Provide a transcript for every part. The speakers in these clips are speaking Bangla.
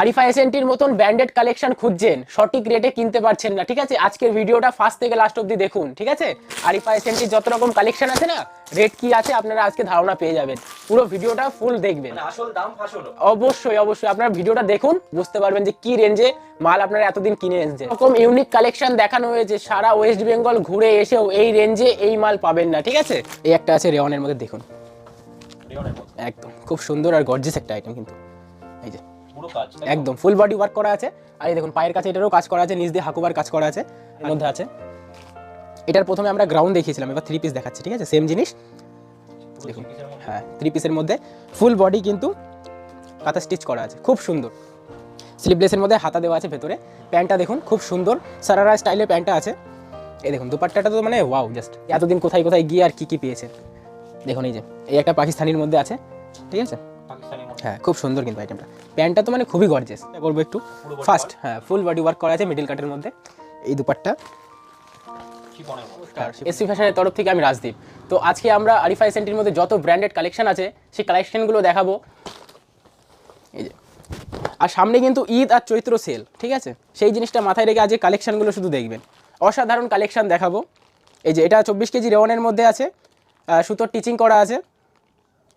আরিফা এসএনটির মতন ব্র্যান্ডেড কালেকশন খুঁজছেন, সঠিক রেটে কিনতে পারছেন না, ঠিক আছে? আজকের ভিডিওটা ফার্স্ট থেকে লাস্ট অবধি দেখুন, ঠিক আছে? আরিফা এসএনটির যত রকম কালেকশন আছে না, রেট কি আছে আপনারা আজকে ধারণা পেয়ে যাবেন। পুরো ভিডিওটা ফুল দেখবেন, আসল দাম ফাঁস হলো। অবশ্যই অবশ্যই আপনারা ভিডিওটা দেখুন, বুঝতে পারবেন যে কি রেঞ্জে মাল আপনারা এতদিন কিনে এসেছেন। এরকম ইউনিক কালেকশন দেখানো হয়েছে, সারা ওয়েস্ট বেঙ্গল ঘুরে এসেও এই রেঞ্জে এই মাল পাবেন না, ঠিক আছে? এই একটা আছে রেওয়ানের মধ্যে, দেখুন একদম খুব সুন্দর আর গর্জিয়াস একটা আইটেম, কিন্তু এই যে পুরো কাজ একদম ফুল বডি ওয়ার্ক করা আছে। আর এই দেখুন পায়ের কাছে এটারও কাজ করা আছে, নিচ দিয়ে হাকুবার কাজ করা আছে, এর মধ্যে আছে। এটার প্রথমে আমরা গ্রাউন্ড দেখিয়েছিলাম, এবার 3 পিস দেখাচ্ছি, ঠিক আছে? সেম জিনিস দেখুন, হ্যাঁ 3 পিসের মধ্যে ফুল বডি কিন্তু কাঁথা স্টিচ করা আছে, খুব সুন্দর। স্লিভলেসের মধ্যে হাতা দেওয়া আছে ভেতরে। প্যান্টটা দেখুন খুব সুন্দর সারারা স্টাইলের প্যান্টটা আছে। এই দেখুন দুপাট্টাটা তো মানে ওয়াও, জাস্ট এতদিন কোথায় কোথায় গিয়ে আর কি পেয়েছেন দেখুন। এই যে এই একটা পাকিস্তানির মধ্যে আছে, ঠিক আছে? হ্যাঁ খুব সুন্দর কিন্তু আইটেমটা। প্যান্টটা তো মানে খুবই গর্জিয়াস। বলবো একটু ফার্স্ট, হ্যাঁ ফুল বডি ওয়ার্ক করা আছে মিডল কাটের মধ্যে। এই দুপাট্টা এসি ফ্যাশনের তরফ থেকে আমি রাজদীপ। তো আজকে আমরা আরিফা এসএনটির মধ্যে যত ব্র্যান্ডেড কালেকশন আছে সেই কালেকশনগুলো দেখাবো। এই যে আর সামনে কিন্তু ঈদ আর চৈত্র সেল, ঠিক আছে? সেই জিনিসটা মাথায় রেখে আজকে কালেকশনগুলো শুধু দেখবেন, অসাধারণ কালেকশন দেখাবো। এই যে এটা 24 কেজি রেওয়ানের মধ্যে আছে, সুতোর টিচিং করা আছে,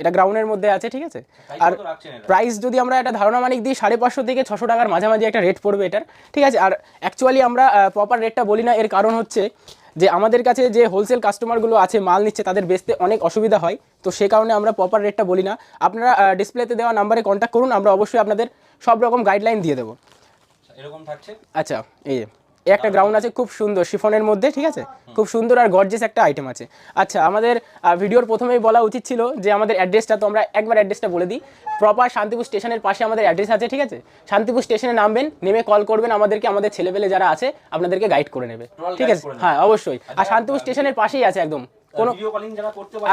এটা গ্রাউন্ডের মধ্যে আছে, ঠিক আছে? আর প্রাইস যদি আমরা একটা ধারণা মানিক দিই 550 থেকে 600 টাকার মাঝামাঝি একটা রেট পড়বে এটার, ঠিক আছে? আর অ্যাকচুয়ালি আমরা প্রপার রেটটা বলি না, এর কারণ হচ্ছে যে আমাদের কাছে যে হোলসেল কাস্টমারগুলো আছে মাল নিচ্ছে তাদের বেচতে অনেক অসুবিধা হয়, তো সে কারণে আমরা প্রপার রেটটা বলি না। আপনারা ডিসপ্লেতে দেওয়া নাম্বারে কন্ট্যাক্ট করুন, আমরা অবশ্যই আপনাদের সব রকম গাইডলাইন দিয়ে দেবো। এরকম থাকছে। আচ্ছা এই একটা গ্রাউন্ড আছে খুব সুন্দর শিফনের মধ্যে, ঠিক আছে? খুব সুন্দর আর গর্জিয়াস একটা আইটেম আছে। আচ্ছা আমাদের ভিডিওর প্রথমেই বলা উচিত ছিল যে আমাদের অ্যাড্রেসটা, তো আমরা একবার অ্যাড্রেসটা বলে দিই। প্রপার শান্তিপুর স্টেশনের পাশে আমাদের অ্যাড্রেস আছে, ঠিক আছে? শান্তিপুর স্টেশনে নামবেন, নেমে কল করবেন আমাদেরকে, আমাদের ছেলেপেলে যারা আছে আপনাদেরকে গাইড করে নেবে, ঠিক আছে? হ্যাঁ অবশ্যই। আর শান্তিপুর স্টেশনের পাশেই আছে একদম। কোনো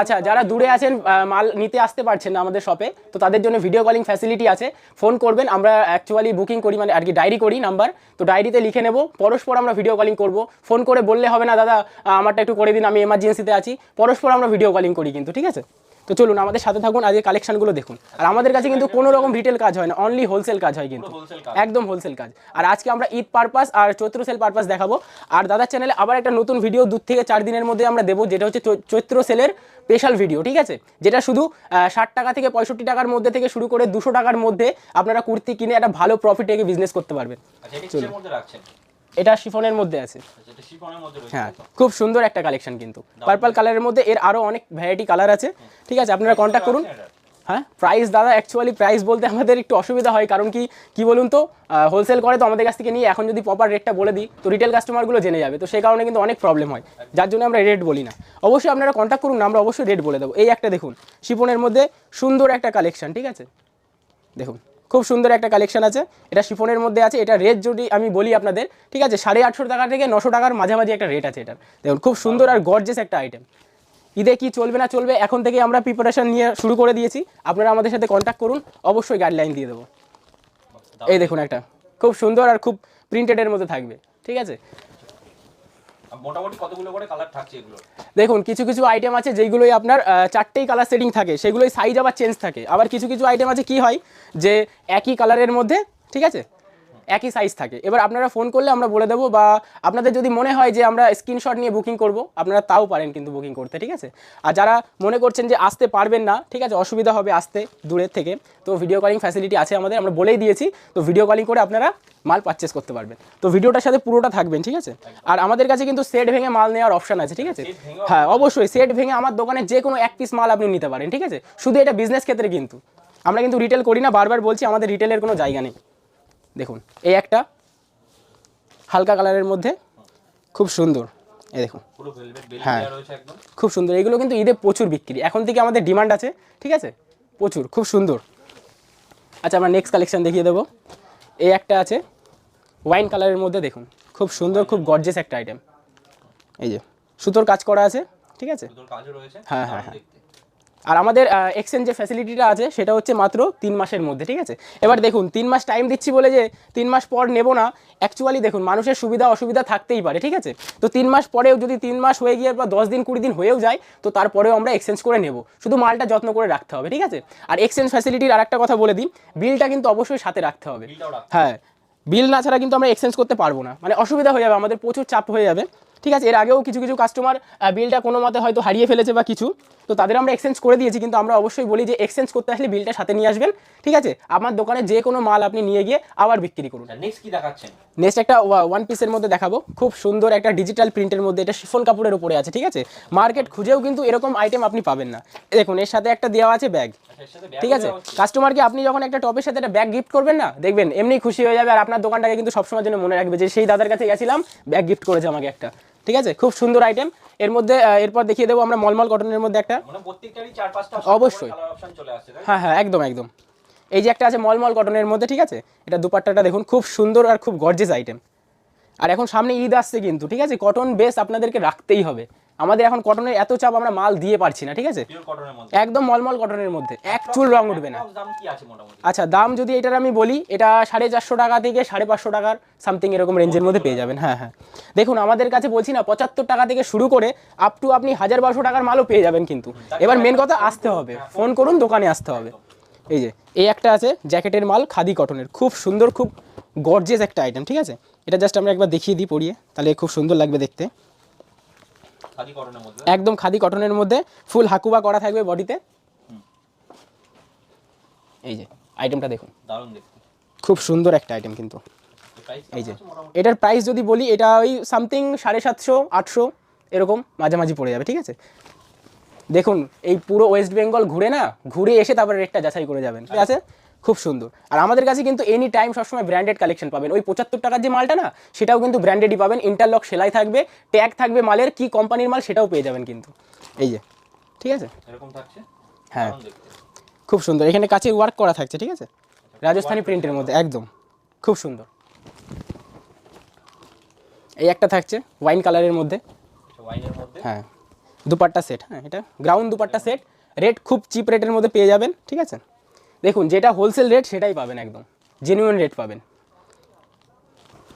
আচ্ছা যারা দূরে আছেন মাল নিতে আসতে পারছেন না আমাদের শপে, তো তাদের জন্য ভিডিও কলিং ফ্যাসিলিটি আছে। ফোন করবেন, আমরা অ্যাকচুয়ালি বুকিং করি, মানে আর কি ডায়েরি করি নাম্বার, তো ডায়েরিতে লিখে নেব, পরস্পর আমরা ভিডিও কলিং করব। ফোন করে বললে হবে না দাদা আমারটা একটু করে দিন আমি এমার্জেন্সিতে আছি, পরস্পর আমরা ভিডিও কলিং করি কিন্তু, ঠিক আছে? তো চলুন আমাদের সাথে থাকুন, আজকে কালেকশনগুলো দেখুন। আর আমাদের কাছে কিন্তু কোনো রকম রিটেল কাজ হয় না, অনলি হোলসেল কাজ হয় কিন্তু, একদম হোলসেল কাজ। আর আজকে আমরা ঈদ পারপাস আর চৈত্র সেল পারপাস দেখাবো। আর দাদার চ্যানেলে আবার একটা নতুন ভিডিও 2 থেকে 4 দিনের মধ্যে আমরা দেবো, যেটা হচ্ছে চৈত্র সেলের স্পেশাল ভিডিও, ঠিক আছে? যেটা শুধু 60 টাকা থেকে 65 টাকার মধ্যে থেকে শুরু করে 200 টাকার মধ্যে আপনারা কুর্তি কিনে একটা ভালো প্রফিট রেখে বিজনেস করতে পারবেন। এটা শিফনের মধ্যে আছে, হ্যাঁ খুব সুন্দর একটা কালেকশন কিন্তু পার্পল কালারের মধ্যে। এর আরও অনেক ভ্যারাইটি কালার আছে, ঠিক আছে? আপনারা কন্ট্যাক্ট করুন। হ্যাঁ প্রাইস দাদা অ্যাকচুয়ালি প্রাইস বলতে আমাদের একটু অসুবিধা হয়, কারণ কি বলুন তো, হোলসেল করে তো আমাদের কাছ থেকে নিয়ে, এখন যদি প্রপার রেটটা বলে দিই তো রিটেল কাস্টমারগুলো জেনে যাবে, তো সেই কারণে কিন্তু অনেক প্রবলেম হয়, যার জন্য আমরা রেট বলি না। অবশ্যই আপনারা কন্ট্যাক্ট করুন, আমরা অবশ্যই রেট বলে দেবো। এই একটা দেখুন শিফনের মধ্যে সুন্দর একটা কালেকশন, ঠিক আছে? দেখুন খুব সুন্দর একটা কালেকশন আছে, এটা শিফনের মধ্যে আছে। এটা রেট যদি আমি বলি আপনাদের, ঠিক আছে, 850 টাকা থেকে 900 টাকার মাঝামাঝি একটা রেট আছে এটার। দেখুন খুব সুন্দর আর গর্জিয়াস একটা আইটেম। ঈদে কি চলবে না চলবে এখন থেকে আমরা প্রিপারেশন নিয়ে শুরু করে দিয়েছি, আপনারা আমাদের সাথে কন্ট্যাক্ট করুন, অবশ্যই গাইডলাইন দিয়ে দেবো। এই দেখুন একটা খুব সুন্দর আর খুব প্রিন্টেডের মধ্যে থাকবে, ঠিক আছে? মোটামুটি কতগুলো করে কালার থাকছে এগুলো? দেখুন কিছু কিছু আইটেম আছে যেগুলোই আপনার 4টেই কালার সেটিং থাকে, সেগুলোই সাইজ আবার চেঞ্জ থাকে। আবার কিছু কিছু আইটেম আছে কি হয় যে একই কালারের মধ্যে, ঠিক আছে, একই সাইজ থাকে। এবার আপনারা ফোন করলে আমরা বলে দেবো, বা আপনাদের যদি মনে হয় যে আমরা স্ক্রিনশট নিয়ে বুকিং করব, আপনারা তাও পারেন কিন্তু বুকিং করতে, ঠিক আছে? আর যারা মনে করছেন যে আসতে পারবেন না, ঠিক আছে, অসুবিধা হবে আসতে দূরের থেকে, তো ভিডিও কলিং ফ্যাসিলিটি আছে আমাদের, আমরা বলেই দিয়েছি। তো ভিডিও কলিং করে আপনারা মাল পারচেস করতে পারবেন। তো ভিডিওটার সাথে পুরোটা থাকবেন, ঠিক আছে? আর আমাদের কাছে কিন্তু সেট ভেঙে মাল নেওয়ার অপশন আছে, ঠিক আছে? হ্যাঁ অবশ্যই সেট ভেঙে আমার দোকানে যে কোনো এক পিস মাল আপনি নিতে পারেন, ঠিক আছে? শুধু এটা বিজনেস ক্ষেত্রে, কিন্তু আমরা কিন্তু রিটেল করি না, বারবার বলছি আমাদের রিটেলের কোনো জায়গা নেই। দেখুন এই একটা হালকা কালারের মধ্যে খুব সুন্দর, এই দেখুন, হ্যাঁ খুব সুন্দর। এগুলো কিন্তু ঈদে প্রচুর বিক্রি, এখন থেকে আমাদের ডিমান্ড আছে, ঠিক আছে, প্রচুর, খুব সুন্দর। আচ্ছা আমরা নেক্সট কালেকশন দেখিয়ে দেবো। এই একটা আছে ওয়াইন কালারের মধ্যে, দেখুন খুব সুন্দর, খুব গর্জিয়াস একটা আইটেম। এই যে সুতোর কাজ করা আছে, ঠিক আছে? সুতোর কাজও রয়েছে, হ্যাঁ হ্যাঁ হ্যাঁ আর আমাদের এক্সচেঞ্জ যে ফ্যাসিলিটিটা আছে সেটা হচ্ছে মাত্র 3 মাসের মধ্যে, ঠিক আছে। এবার দেখুন 3 মাস টাইম দিচ্ছি বলে যে 3 মাস পর নেব না, অ্যাকচুয়ালি দেখুন মানুষের সুবিধা অসুবিধা থাকতেই পারে, ঠিক আছে। তো 3 মাস পরেও যদি 3 মাস হয়ে গিয়ে বা 10 দিন 20 দিন হয়েও যায়, তো তারপরেও আমরা এক্সচেঞ্জ করে নেব, শুধু মালটা যত্ন করে রাখতে হবে, ঠিক আছে। আর এক্সচেঞ্জ ফ্যাসিলিটির আরেকটা কথা বলে দিই, বিলটা কিন্তু অবশ্যই সাথে রাখতে হবে। বিলটাও রাখতে হ্যাঁ, বিল না ছাড়া কিন্তু আমরা এক্সচেঞ্জ করতে পারবো না, মানে অসুবিধা হয়ে যাবে, আমাদের প্রচুর চাপ হয়ে যাবে, ঠিক আছে। এর আগেও কিছু কিছু কাস্টমার বিলটা কোনো মতে হয়তো হারিয়ে ফেলেছে বা কিছু, তো তাদের আমরা এক্সচেঞ্জ করে দিয়েছি, কিন্তু আমরা অবশ্যই বলি যে এক্সচেঞ্জ করতে আসলে বিলটা সাথে নিয়ে আসবেন, ঠিক আছে। আমার দোকানে যে কোনো মাল আপনি নিয়ে গিয়ে আবার বিক্রি করুন। নেক্সট কি দেখাচ্ছেন? নেক্সট একটা ওয়ান পিসের মধ্যে দেখাবো, খুব সুন্দর একটা ডিজিটাল প্রিন্টের মধ্যে, এটা শিফন কাপড়ের উপরে আছে, ঠিক আছে। মার্কেট খুঁজেও কিন্তু এরকম আইটেম আপনি পাবেন না। দেখুন এর সাথে একটা দেওয়া আছে ব্যাগ, এর সাথে ব্যাগ ঠিক আছে। কাস্টমারকে আপনি যখন একটা টপের সাথে একটা ব্যাগ গিফট করবেন না, দেখবেন এমনি খুশি হয়ে যাবে, আর আপনার দোকানটাকে কিন্তু সবসময় জন্য মনে রাখবে যে সেই দাদার কাছে গেছিলাম, ব্যাগ গিফট করেছে আমাকে একটা, ঠিক আছে। খুব সুন্দর আইটেম। এর মধ্যে এরপর দেখিয়ে দেবো আমরা মলমল কটনের মধ্যে একটা, মানে প্রত্যেকটারই 4-5টা অবশ্যই কালার অপশন চলে আসছে, তাই? হ্যাঁ হ্যাঁ, একদম একদম। এই যে একটা আছে মলমল কটনের মধ্যে, ঠিক আছে। এটা দুপাট্টাটা দেখুন, খুব সুন্দর আর খুব গর্জিয়াস আইটেম। আর এখন সামনে ঈদ আসছে কিন্তু, ঠিক আছে, কটন বেস আপনাদেরকে রাখতেই হবে। আমাদের এখন কটনের এত চাপ, আমরা মাল দিয়ে পারছি না, ঠিক আছে। পিওর কটনের মধ্যে একদম মলমল কটনের মধ্যে, এক চুল রং উঠবে না। দাম কি আছে মোটামুটি? আচ্ছা, দাম যদি এটার আমি বলি, এটা 450 টাকা থেকে 550 টাকার সামথিং এরকম রেঞ্জের মধ্যে পেয়ে যাবেন। হ্যাঁ হ্যাঁ, দেখুন আমাদের কাছে বলছি না 75 টাকা থেকে শুরু করে আপ টু আপনি 1000-1200 টাকার মালও পেয়ে যাবেন কিন্তু। এবার মেন কথা আসতে হবে, ফোন করুন, দোকানে আসতে হবে। এই যে এই একটা আছে জ্যাকেটের মাল, খাদি কটনের, খুব সুন্দর, খুব গর্জিয়াস একটা আইটেম, ঠিক আছে। এটা জাস্ট আমরা একবার দেখিয়ে দিই পরিয়ে, তাহলে খুব সুন্দর লাগবে দেখতে। খাদি কটনের মধ্যে একদম খাদি কটনের মধ্যে, ফুল হাকুবা করা থাকবে বডিতে। এই যে আইটেমটা দেখুন, দারুণ দেখতে। খুব সুন্দর একটা আইটেম কিন্তু। প্রাইস এই যে এটার প্রাইস যদি বলি, এটা ওই সামথিং 750-800 এরকম মাঝামাঝি পড়ে যাবে, ঠিক আছে। দেখুন এই পুরো ওয়েস্ট বেঙ্গল ঘুরে এসে তারপরে রেটটা যাচাই করে যাবেন, ঠিক আছে। খুব সুন্দর। আর আমাদের কাছে কিন্তু এনি টাইম সবসময় ব্র্যান্ডেড কালেকশন পাবেন। ওই 75 টাকার যে মালটা না, সেটাও কিন্তু ব্র্যান্ডেডই পাবেন, ইন্টারলক সেলাই থাকবে, ট্যাগ থাকবে মালের, কি কোম্পানির মাল সেটাও পেয়ে যাবেন কিন্তু। এই যে, ঠিক আছে, এরকম থাকছে, হ্যাঁ দারুণ দেখতে। খুব সুন্দর। এখানে কাছে ওয়ার্ক করা থাকছে, ঠিক আছে, রাজস্থানি প্রিন্টের মধ্যে, একদম খুব সুন্দর। এই একটা থাকছে ওয়াইন কালারের মধ্যে, ওয়াইনের মধ্যে হ্যাঁ দুপাট্টা সেট, হ্যাঁ এটা গ্রাউন্ড দুপাট্টা সেট, রেট খুব চিপ রেটের মধ্যে পেয়ে যাবেন, ঠিক আছে। দেখুন যেটা হোলসেল রেট সেটাই পাবেন, একদম জেনুইন রেট পাবেন।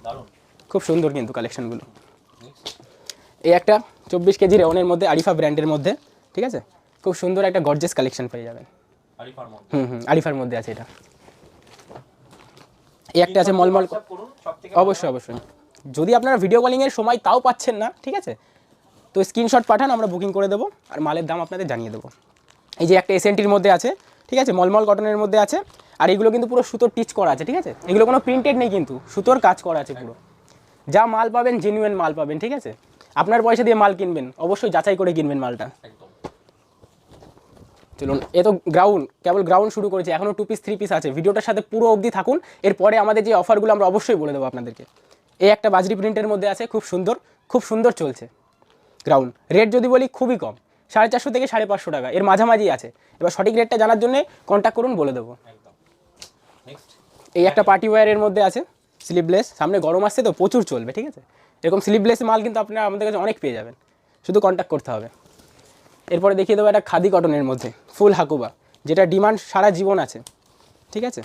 দারুণ। খুব সুন্দর কিন্তু কালেকশনগুলো। এই একটা 24 কেজি রেওনের মধ্যে, আরিফা ব্র্যান্ডের মধ্যে, ঠিক আছে, খুব সুন্দর একটা গর্জিয়াস কালেকশন পেয়ে যাবেন। আরিফার মধ্যে আরিফার মধ্যে আছে এটা। এই একটা আছে মলমল, WhatsApp করুন সবথেকে অবশ্যই অবশ্যই। যদি আপনারা ভিডিও কলিংয়ের সময় তাও পাচ্ছেন না, ঠিক আছে, তো স্ক্রিনশট পাঠান, আমরা বুকিং করে দেবো, আর মালের দাম আপনাদের জানিয়ে দেবো। এই যে একটা এসএনটির মধ্যে আছে, ঠিক আছে, মলমল কটনের মধ্যে আছে, আর এগুলো কিন্তু পুরো সুতোর টিচ করা আছে, ঠিক আছে। এগুলো কোনো প্রিন্টেড নেই কিন্তু, সুতোর কাজ করা আছে পুরো। যা মাল পাবেন জেনুইন মাল পাবেন, ঠিক আছে। আপনার পয়সা দিয়ে মাল কিনবেন, অবশ্যই যাচাই করে কিনবেন মালটা। একদম। চলুন, এ তো গ্রাউন্ড, কেবল গ্রাউন্ড শুরু করেছে, এখনও 2 পিস 3 পিস আছে। ভিডিওটার সাথে পুরো অবধি থাকুন, এরপরে আমাদের যে অফারগুলো আমরা অবশ্যই বলে দেবো আপনাদেরকে। এই একটা বাজরি প্রিন্টের মধ্যে আছে, খুব সুন্দর, খুব সুন্দর চলছে গ্রাউন্ড। রেট যদি বলি খুবই কম, 450 থেকে 550 টাকা, এর মাঝামাঝি আছে। এবার সঠিক রেটটা জানার জন্য কন্ট্যাক্ট করুন, বলে দেবো। একদম। নেক্সট এই একটা পার্টি ওয়্যারের মধ্যে আছে, স্লিভলেস, সামনে গরম আসছে তো প্রচুর চলবে, ঠিক আছে। এরকম স্লিভলেস মাল কিন্তু আপনারা আমাদের কাছে অনেক পেয়ে যাবেন, শুধু কন্ট্যাক্ট করতে হবে। এরপরে দেখিয়ে দেবো একটা খাদি কটনের মধ্যে ফুল হাকুবা, যেটা ডিমান্ড সারা জীবন আছে, ঠিক আছে।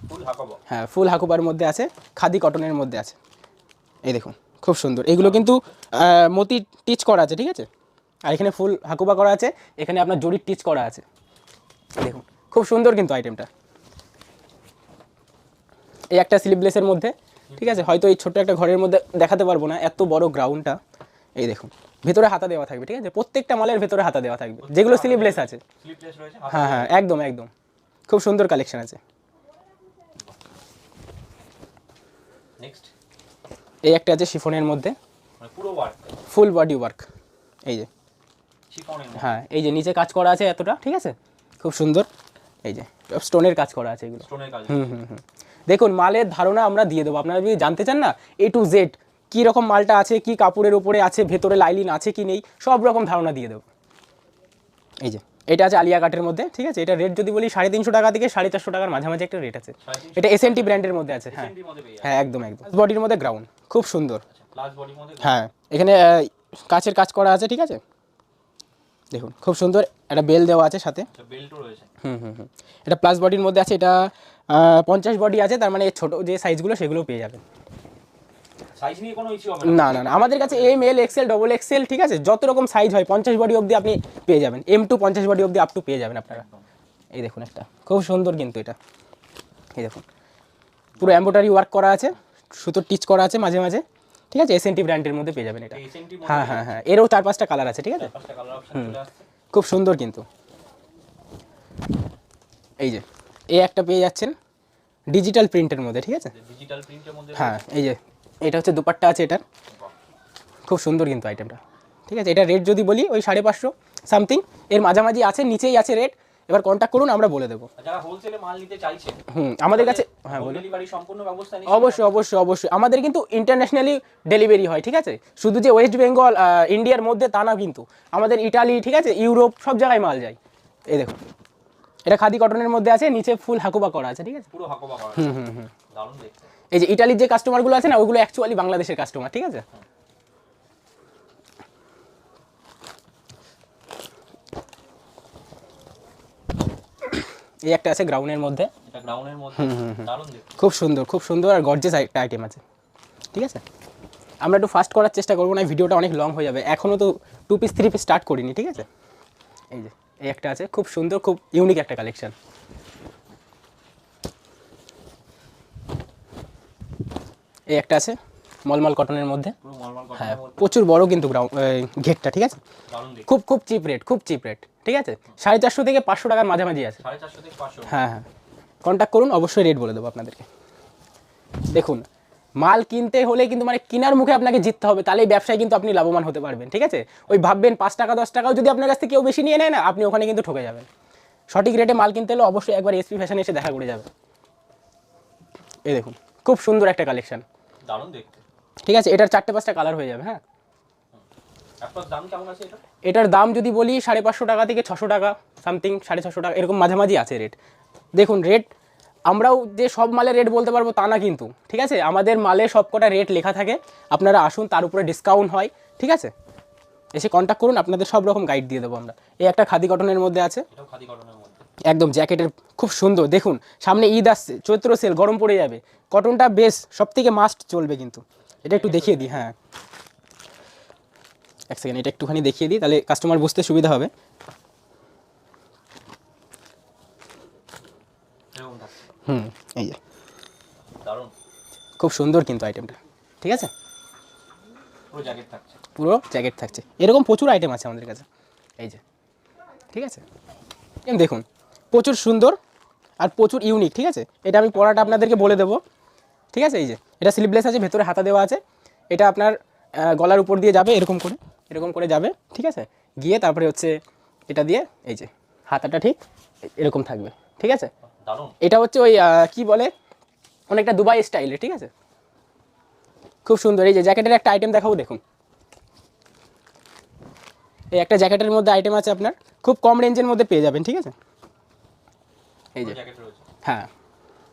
ফুল হাকাবো। হ্যাঁ ফুল হাকুবার মধ্যে আছে, খাদি কটনের মধ্যে আছে। এই দেখুন খুব সুন্দর, এগুলো কিন্তু মতি টিচ করা আছে, ঠিক আছে। আর এখানে ফুল হাকুবা করা আছে, এখানে আপনার জরির টিচ করা আছে। দেখুন খুব সুন্দর কিন্তু আইটেমটা। এই একটা স্লিভলেসের মধ্যে, ঠিক আছে, হয়তো এই ছোট্ট একটা ঘরের মধ্যে দেখাতে পারবো না, এত বড় গ্রাউন্ডটা। এই দেখুন ভেতরে হাতা দেওয়া থাকবে, ঠিক আছে, প্রত্যেকটা মালের ভেতরে হাতা দেওয়া থাকবে, যেগুলো স্লিভলেস আছে। স্লিপলেস রয়েছে। হ্যাঁ হ্যাঁ, একদম একদম, খুব সুন্দর কালেকশন আছে। নেক্সট এই একটা আছে শিফনের মধ্যে, মানে পুরো ওয়ার্ক, ফুল বডি ওয়ার্ক। এই যে, শিফনের মধ্যে হ্যাঁ এই যে নিচে কাজ করা আছে এতটা, ঠিক আছে, খুব সুন্দর। এই যে স্টোনের কাজ করা আছে এগুলো। স্টোনের কাজ। দেখুন মালের ধারণা আমরা দিয়ে দেবো, আপনারা যদি জানতে চান না A to Z কী রকম মালটা আছে, কি কাপড়ের উপরে আছে, ভেতরে লাইলিন আছে কি নেই, সব রকম ধারণা দিয়ে দেবো। এই যে এটা আছে আলিয়া কাটের মধ্যে, ঠিক আছে, এটা রেট যদি বলি 350 টাকা থেকে 450 টাকার মাঝামাঝি একটা রেট আছে। এটা এসএনটি ব্র্যান্ডের মধ্যে আছে, হ্যাঁ এর মধ্যে পেয়ে যাবেন। হ্যাঁ একদম একদম। বডির মধ্যে গ্রাউন্ড, খুব সুন্দর। প্লাস বডির মধ্যে হ্যাঁ এখানে কাচের কাজ করা আছে, ঠিক আছে, দেখুন খুব সুন্দর। একটা বেল দেওয়া আছে সাথে। আচ্ছা বেল্টও রয়েছে। এটা প্লাস বডির মধ্যে আছে, এটা 50 বডি আছে, তার মানে ছোট যে সাইজগুলো সেগুলো পেয়ে যাবেন। সাইজ নিয়ে কোনো ইস্যু হবে না না না, আমাদের কাছে M L XL double XL, ঠিক আছে, যত রকম সাইজ হয় 50 বডি অবধি আপনি পেয়ে যাবেন, M2 50 বডি অবধি আপ টু পেয়ে যাবেন আপনারা। এই দেখুন একটা খুব সুন্দর কিন্তু এটা, এই দেখুন পুরো এমব্রয়ডারি ওয়ার্ক করা আছে, সুতো টিচ করা আছে মাঝে মাঝে, ঠিক আছে, এসএনটি ব্র্যান্ডের মধ্যে পেয়ে যাবেন এটা। এসএনটি হ্যাঁ হ্যাঁ হ্যাঁ, এরও 4-5টা কালার আছে, ঠিক আছে, পাঁচটা কালার অপশন চলে আসছে। খুব সুন্দর কিন্তু। এই যে এই একটা পেয়ে যাচ্ছেন ডিজিটাল প্রিন্টের মধ্যে, ঠিক আছে, ডিজিটাল প্রিন্টের মধ্যে। হ্যাঁ এই যে এটা হচ্ছে দুপাট্টা আছে এটার, খুব সুন্দর কিন্তু আইটেমটা, ঠিক আছে। এটা রেট যদি বলি ওই 550 সামথিং, এর মাঝামাঝি আছে, নিচেই আছে রেট, এবার কন্ট্যাক্ট করুন, আমরা বলে দেবো। যারা হোলসেলে মাল নিতে চাইছে আমাদের কাছে, হ্যাঁ বলুন। ডেলিভারি সম্পূর্ণ ব্যবস্থা নেই? অবশ্যই অবশ্যই অবশ্যই, আমাদের কিন্তু ইন্টারন্যাশনালি ডেলিভারি হয়, ঠিক আছে, শুধু যে ওয়েস্ট বেঙ্গল ইন্ডিয়ার মধ্যে তা না, কিন্তু আমাদের ইটালি, ঠিক আছে, ইউরোপ সব জায়গায় মাল যায়। এই দেখুন এটা খাদি কটনের মধ্যে আছে, নিচে ফুল হাকুবা করা আছে, ঠিক আছে, পুরো হাকোবা করা। দারুণ দেখতে। এই যে ইটালির যে কাস্টমারগুলো আছে না, ওগুলো অ্যাকচুয়ালি বাংলাদেশের কাস্টমার, ঠিক আছে। এই একটা আছে গ্রাউন্ডের মধ্যে, এটা গ্রাউন্ডের মধ্যে, দারুণ দেখতে। খুব সুন্দর খুব সুন্দর আর গর্জিয়াস একটা আইটেম আছে, ঠিক আছে। আমরা একটু ফাস্ট করার চেষ্টা করবো না, ভিডিওটা অনেক লং হয়ে যাবে, এখনও তো 2 পিস 3 পিস স্টার্ট করিনি, ঠিক আছে। এই যে এই একটা আছে খুব সুন্দর, খুব ইউনিক একটা কালেকশন। এই একটা আছে মলমল কটনের মধ্যে, পুরো মলমল হ্যাঁ কটনের মধ্যে, প্রচুর বড় কিন্তু ঘেরটা, ঠিক আছে, দারুণ দেখতে। খুব খুব চিপ রেট, খুব চিপ রেট, ঠিক আছে, 450 থেকে 500 টাকার মাঝামাঝি আছে। 450 থেকে 500। হ্যাঁ হ্যাঁ, কন্ট্যাক্ট করুন, অবশ্যই রেট বলে দেবো আপনাদেরকে। দেখুন মাল কিনতে হলে কিন্তু মানে কেনার মুখে আপনাকে জিততে হবে, তাহলেই ব্যবসায় কিন্তু আপনি লাভবান হতে পারবেন, ঠিক আছে। ওই ভাববেন 5 টাকা 10 টাকাও যদি আপনার কাছ থেকে কেউ বেশি নিয়ে নেয় না, আপনি ওখানে কিন্তু ঠকে যাবেন। সঠিক রেটে মাল কিনতে হলে অবশ্যই একবার এসপি ফ্যাশনে এসে দেখা করে যাবে। এই দেখুন খুব সুন্দর একটা কালেকশন, দারুণ দেখতে। ঠিক আছে, এটার 4-5টা কালার হয়ে যাবে। হ্যাঁ, আপনার দাম কেমন আছে এটা? এটার দাম যদি বলি 550 টাকা থেকে 600 টাকা সামথিং, 650 টাকা এরকম মাঝামাঝি আছে রেট। দেখুন রেট আমরাও যে সব মালের রেট বলতে পারবো তা না কিন্তু, ঠিক আছে, আমাদের মালে সব কটা রেট লেখা থাকে, আপনারা আসুন, তার উপরে ডিসকাউন্ট হয়, ঠিক আছে, এসে কন্ট্যাক্ট করুন, আপনাদের সব রকম গাইড দিয়ে দেবো আমরা। এই একটা খাদি কটনের মধ্যে আছে, এটাও খাদি কটনের মধ্যে, একদম জ্যাকেটের, খুব সুন্দর। দেখুন সামনে ঈদ আসছে, চৈত্র সেল, গরম পড়ে যাবে, কটনটা বেশ সব থেকে মাস্ট চলবে কিন্তু। এটা একটু দেখিয়ে দিই, হ্যাঁ এক সেকেন্ড, এটা একটুখানি দেখিয়ে দিই, তাহলে কাস্টমার বুঝতে সুবিধা হবে। এরকম থাকছে, এই যে দারুণ, খুব সুন্দর কিন্তু আইটেমটা, ঠিক আছে, পুরো জ্যাকেট থাকছে। পুরো জ্যাকেট থাকছে, এরকম প্রচুর আইটেম আছে আমাদের কাছে। এই যে ঠিক আছে, দেখুন প্রচুর সুন্দর আর প্রচুর ইউনিক, ঠিক আছে। এটা আমি পরাটা আপনাদেরকে বলে দেবো, ঠিক আছে। এই যে এটা স্লিভলেস আছে, ভেতরে হাতা দেওয়া আছে, এটা আপনার গলার উপর দিয়ে যাবে, এরকম করে যাবে, ঠিক আছে, গিয়ে তারপরে হচ্ছে এটা দিয়ে এই যে হাতাটা ঠিক এরকম থাকবে, ঠিক আছে। দারুণ, এটা হচ্ছে ওই কি বলে, অনেকটা দুবাই স্টাইলে, ঠিক আছে, খুব সুন্দর। এই যে জ্যাকেটের একটা আইটেম দেখাবো, দেখুন এই একটা জ্যাকেটের মধ্যে আইটেম আছে আপনার, খুব কম রেঞ্জের মধ্যে পেয়ে যাবেন, ঠিক আছে। এই যে জ্যাকেট রয়েছে, হ্যাঁ,